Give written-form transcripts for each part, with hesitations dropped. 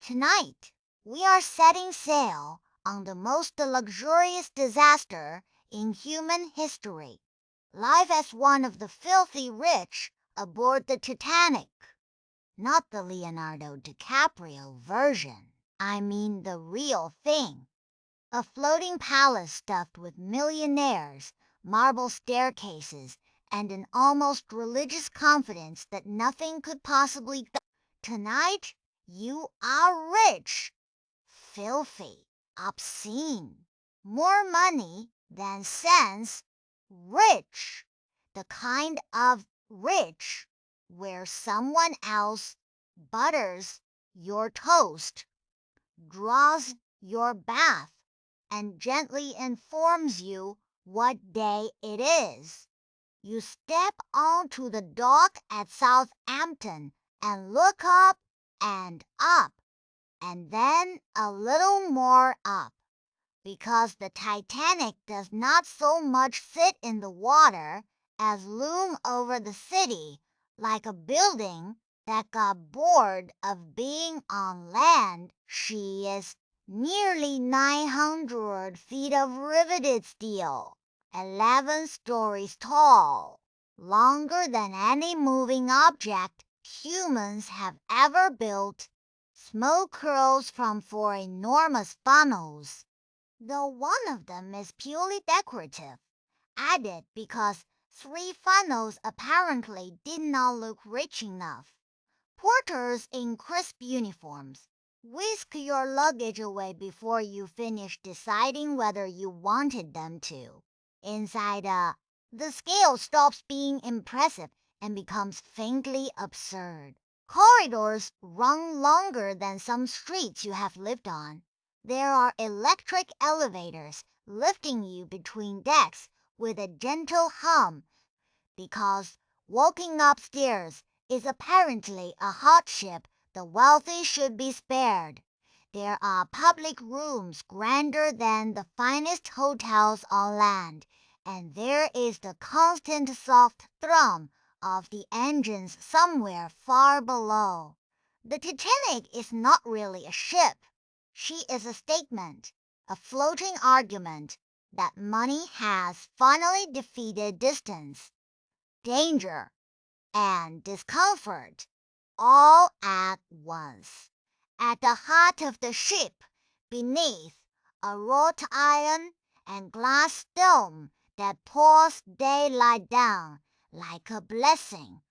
Tonight, we are setting sail on the most luxurious disaster in human history. Life as one of the filthy rich aboard the Titanic. Not the Leonardo DiCaprio version. I mean the real thing. A floating palace stuffed with millionaires, marble staircases, and an almost religious confidence that nothing could possibly go. Tonight, you are rich, filthy, obscene, more money than sense, rich, the kind of rich where someone else butters your toast, draws your bath, and gently informs you what day it is. You step onto the dock at Southampton and look up and up, and then a little more up, because the Titanic does not so much sit in the water as loom over the city like a building that got bored of being on land. She is nearly 900 feet of riveted steel, 11 stories tall, longer than any moving object humans have ever built. Smoke curls from four enormous funnels, though one of them is purely decorative, added because three funnels apparently did not look rich enough. Porters in crisp uniforms whisk your luggage away before you finish deciding whether you wanted them to. Inside, the scale stops being impressive and becomes faintly absurd. Corridors run longer than some streets you have lived on. There are electric elevators lifting you between decks with a gentle hum, because walking upstairs is apparently a hardship the wealthy should be spared. There are public rooms grander than the finest hotels on land, and there is the constant soft thrum of the engines somewhere far below. The Titanic is not really a ship. She is a statement, a floating argument that money has finally defeated distance, danger, and discomfort all at once. At the heart of the ship, beneath a wrought iron and glass dome that pours daylight down like a blessing,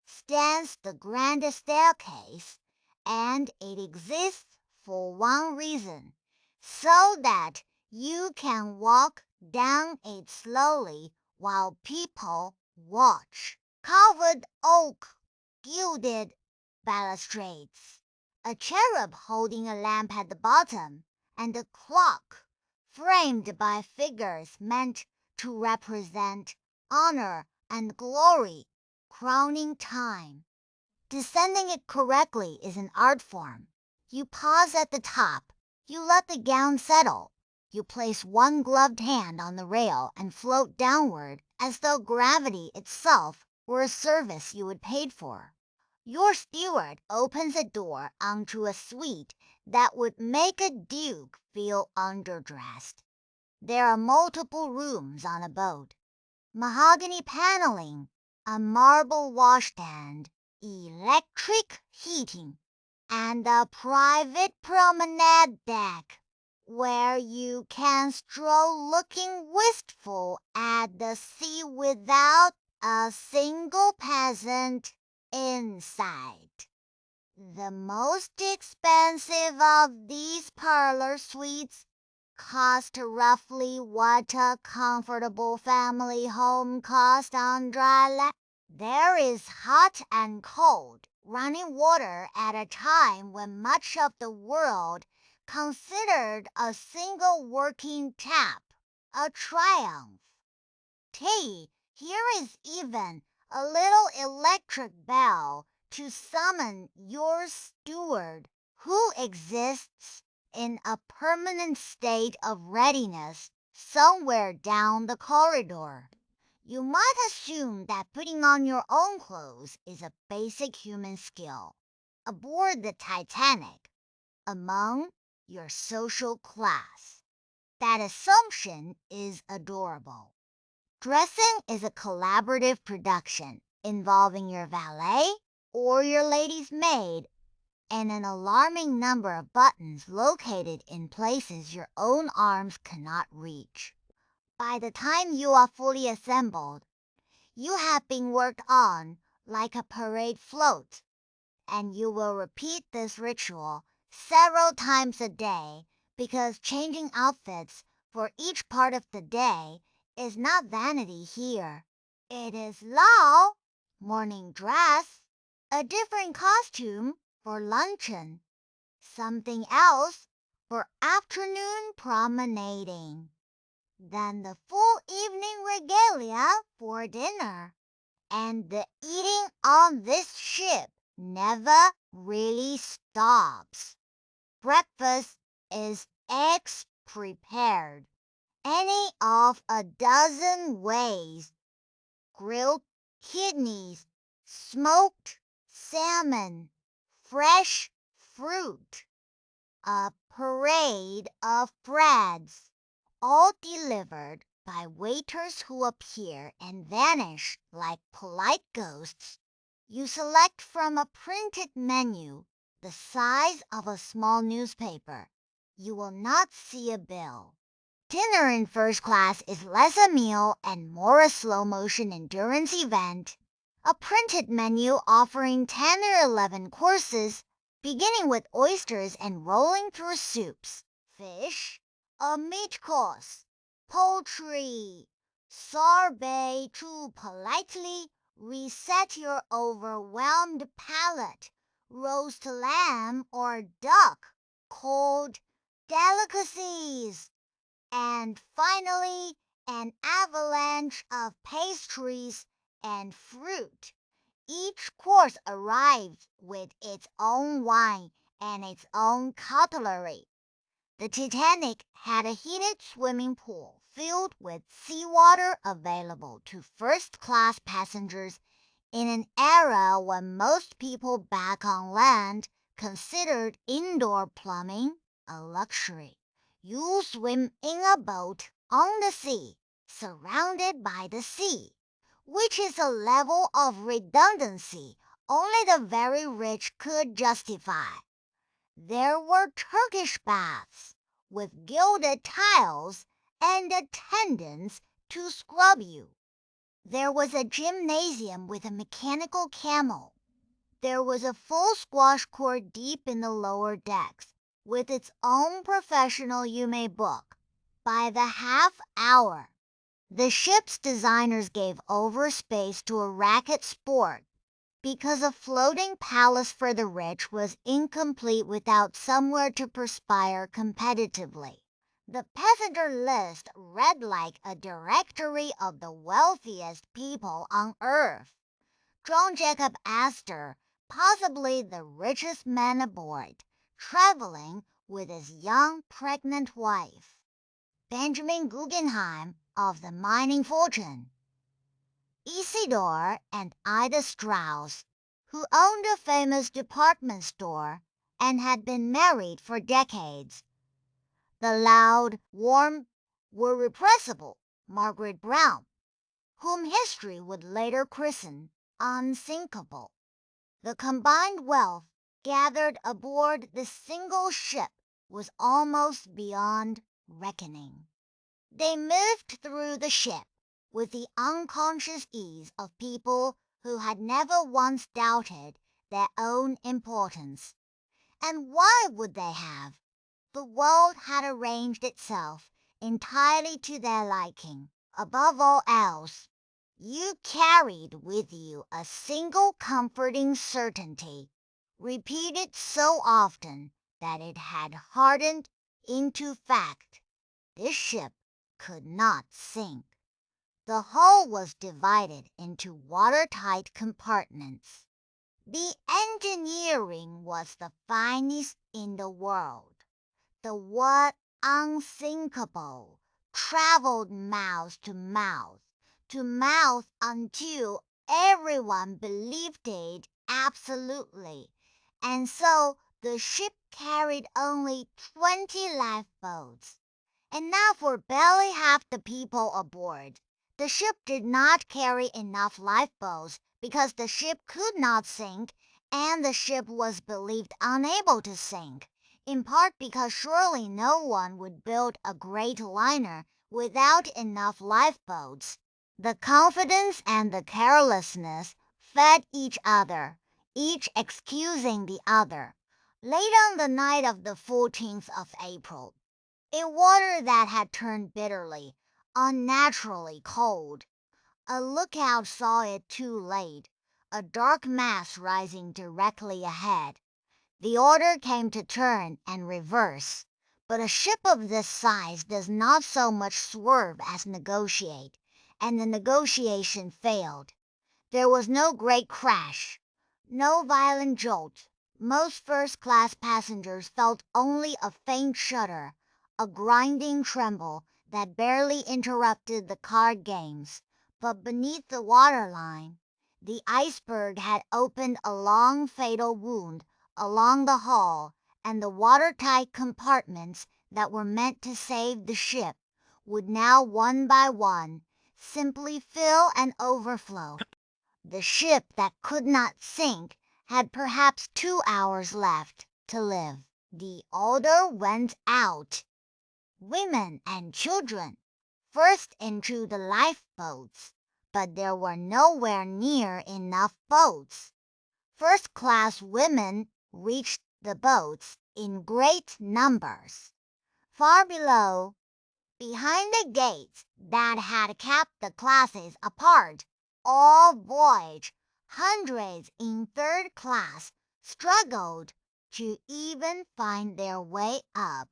stands the grand staircase, and it exists for one reason, so that you can walk down it slowly while people watch. Carved oak, gilded balustrades, a cherub holding a lamp at the bottom, and a clock framed by figures meant to represent honor and glory, crowning time. Descending it correctly is an art form. You pause at the top, you let the gown settle, you place one gloved hand on the rail and float downward as though gravity itself were a service you had paid for. Your steward opens a door onto a suite that would make a duke feel underdressed. There are multiple rooms on a boat, mahogany paneling, a marble washstand, electric heating, and a private promenade deck where you can stroll looking wistful at the sea without a single peasant in sight. The most expensive of these parlor suites cost roughly what a comfortable family home cost on dry land. There is hot and cold running water at a time when much of the world considered a single working tap a triumph. Tea, here is even a little electric bell to summon your steward, who exists in a permanent state of readiness somewhere down the corridor. You might assume that putting on your own clothes is a basic human skill. Aboard the Titanic, among your social class. That assumption is adorable. Dressing is a collaborative production involving your valet or your lady's maid and an alarming number of buttons located in places your own arms cannot reach. By the time you are fully assembled, you have been worked on like a parade float, and you will repeat this ritual several times a day because changing outfits for each part of the day is not vanity here. It is law. Morning dress, a different costume for luncheon, something else for afternoon promenading, then the full evening regalia for dinner. And the eating on this ship never really stops. Breakfast is eggs prepared any of a dozen ways: grilled kidneys, smoked salmon, fresh fruit, a parade of breads, all delivered by waiters who appear and vanish like polite ghosts. You select from a printed menu the size of a small newspaper. You will not see a bill. Dinner in first class is less a meal and more a slow-motion endurance event. A printed menu offering 10 or 11 courses, beginning with oysters and rolling through soups, fish, a meat course, poultry, sorbet to politely reset your overwhelmed palate, roast lamb or duck, cold delicacies, and finally an avalanche of pastries and fruit. Each course arrives with its own wine and its own cutlery. The Titanic had a heated swimming pool filled with seawater available to first-class passengers in an era when most people back on land considered indoor plumbing a luxury. You swim in a boat on the sea, surrounded by the sea, which is a level of redundancy only the very rich could justify. There were Turkish baths with gilded tiles and attendants to scrub you. There was a gymnasium with a mechanical camel. There was a full squash court deep in the lower decks, with its own professional Yume book. By the half hour, the ship's designers gave over space to a racket sport because a floating palace for the rich was incomplete without somewhere to perspire competitively. The passenger list read like a directory of the wealthiest people on Earth. John Jacob Astor, possibly the richest man aboard, traveling with his young pregnant wife. Benjamin Guggenheim of the mining fortune. Isidore and Ida Strauss, who owned a famous department store and had been married for decades. The loud, warm, were repressible Margaret Brown, whom history would later christen unsinkable. The combined wealth gathered aboard this single ship was almost beyond reckoning. They moved through the ship with the unconscious ease of people who had never once doubted their own importance. And why would they have? The world had arranged itself entirely to their liking. Above all else, you carried with you a single comforting certainty, repeated so often that it had hardened into fact. This ship could not sink. The hull was divided into watertight compartments. The engineering was the finest in the world. The word unsinkable traveled mouth to mouth until everyone believed it absolutely. And so The ship carried only 20 lifeboats, enough for barely half the people aboard. The ship did not carry enough lifeboats because the ship could not sink, and the ship was believed unable to sink, in part because surely no one would build a great liner without enough lifeboats. The confidence and the carelessness fed each other, each excusing the other. Late on the night of the 14th of April, in water that had turned bitterly, unnaturally cold, a lookout saw it too late, a dark mass rising directly ahead. The order came to turn and reverse, but a ship of this size does not so much swerve as negotiate, and the negotiation failed. There was no great crash, no violent jolt. Most first-class passengers felt only a faint shudder, a grinding tremble that barely interrupted the card games. But beneath the waterline, the iceberg had opened a long fatal wound along the hull, and the watertight compartments that were meant to save the ship would now one by one simply fill and overflow. The ship that could not sink had perhaps 2 hours left to live. The order went out. Women and children first into the lifeboats, but there were nowhere near enough boats. First-class women reached the boats in great numbers. Far below, behind the gates that had kept the classes apart all voyage, hundreds in third class struggled to even find their way up.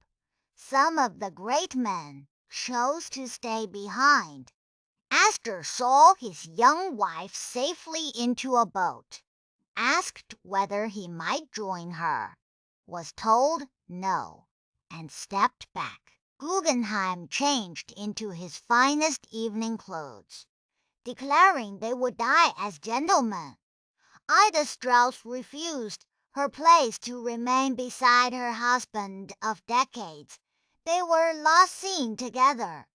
Some of the great men chose to stay behind. Astor saw his young wife safely into a boat, asked whether he might join her, was told no, and stepped back. Guggenheim changed into his finest evening clothes, declaring they would die as gentlemen. Ida Strauss refused her place to remain beside her husband of decades. They were last seen together,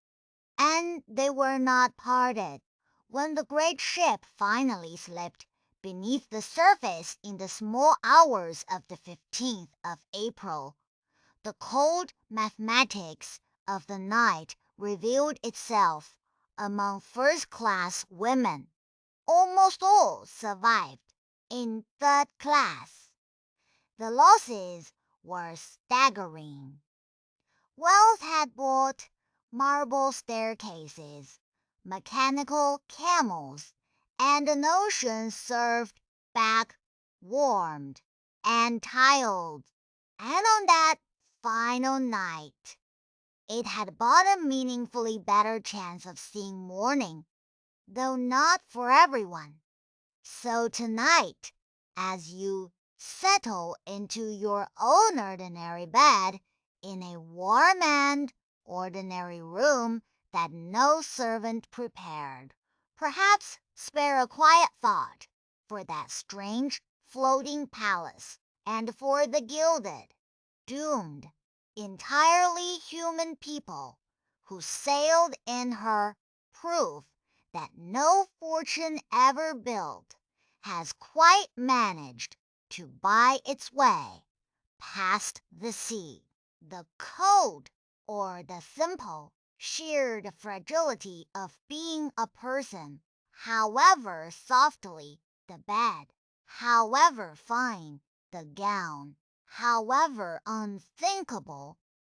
and they were not parted. When the great ship finally slipped beneath the surface in the small hours of the 15th of April, the cold mathematics of the night revealed itself among first-class women. Almost all survived in third class. The losses were staggering. Wealth had bought marble staircases, mechanical camels, and an ocean served back warmed and tiled. And on that final night, it had bought a meaningfully better chance of seeing morning, though not for everyone. So tonight, as you settle into your own ordinary bed in a warm and ordinary room that no servant prepared, perhaps spare a quiet thought for that strange floating palace and for the gilded, doomed, entirely human people who sailed in her. Proof that no fortune ever built has quite managed to buy its way past the sea. The cold or the simple, sheer the fragility of being a person, however softly the bed, however fine the gown, however unthinkable